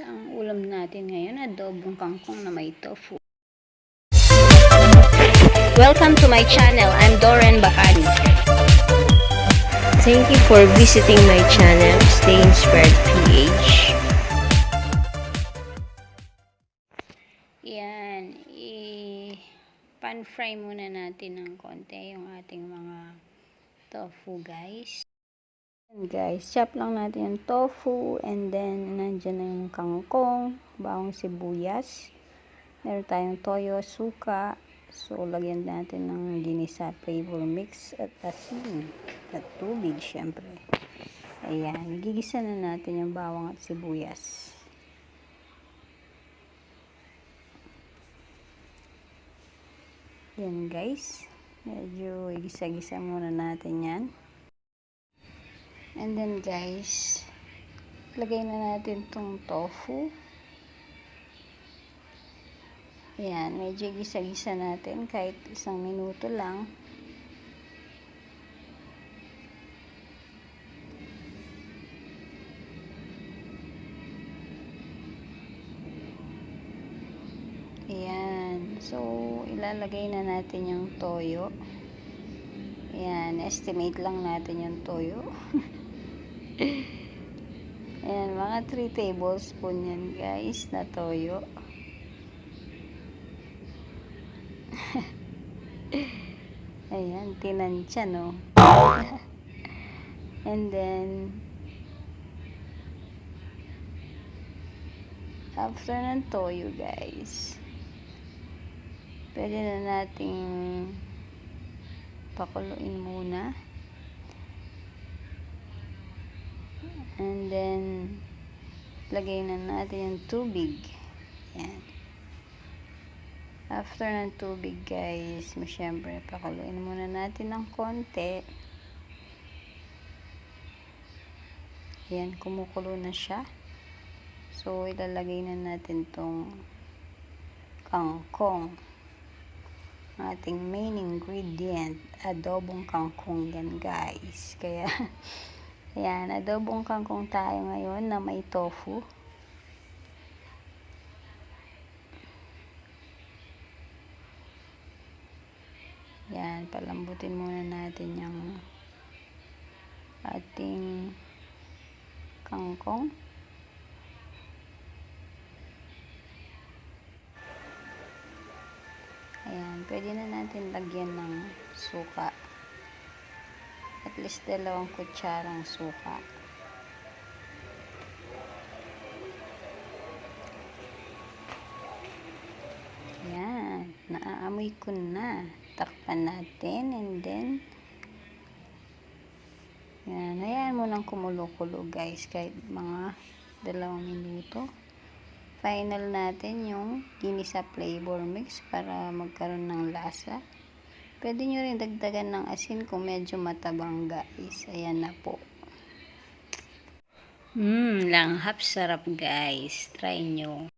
ang ulam natin ngayon, adobong kangkong na may tofu. Welcome to my channel. I'm Doren Bacani. Thank you for visiting my channel. Stay inspired PH. Yan, pan fry muna natin ng konti yung ating mga tofu, guys. And guys, chop lang natin yung tofu, and then nandiyan na yung kangkong, bawang sibuyas, meron tayong toyo, suka. So, lagyan natin ng ginisa flavor mix at asin at tubig, syempre. Ayan, gigisa na natin yung bawang at sibuyas. Yan guys, medyo igisa-gisa muna natin yan. And then guys, lagay na natin tong tofu. Ayan, medyo gisa-gisa natin kahit 1 minuto lang. Ayan, so ilalagay na natin yung toyo. Ayan, estimate lang natin yung toyo. Ayan, mga 3 tablespoon yan guys na toyo. Ayan, tinansya, no? And then, after ng toyo, guys, pwede na nating pakuluin muna. And then, lagay na natin yung tubig. Ayan. After ng tubig guys, syempre pakuluin muna natin ng konti. Ayan, kumukulo na siya. So, ilalagay na natin tong kangkong. Ating main ingredient, adobong kangkong yan guys. Kaya, ayan, adobong kangkong tayo ngayon na may tofu. Yan, palambutin muna natin yung ating kangkong. Ayan, pwede na natin lagyan ng suka. At least 2 kutsarang suka. Ayan, naaamoy ko na. Takpan natin, and then yan, hayaan mo lang kumulo-kulo guys, kahit mga 2 minuto. Final natin yung ginisa flavor mix para magkaroon ng lasa. Pwede nyo rin dagdagan ng asin kung medyo matabang guys. Ayan na po. Langhap sarap guys, try nyo.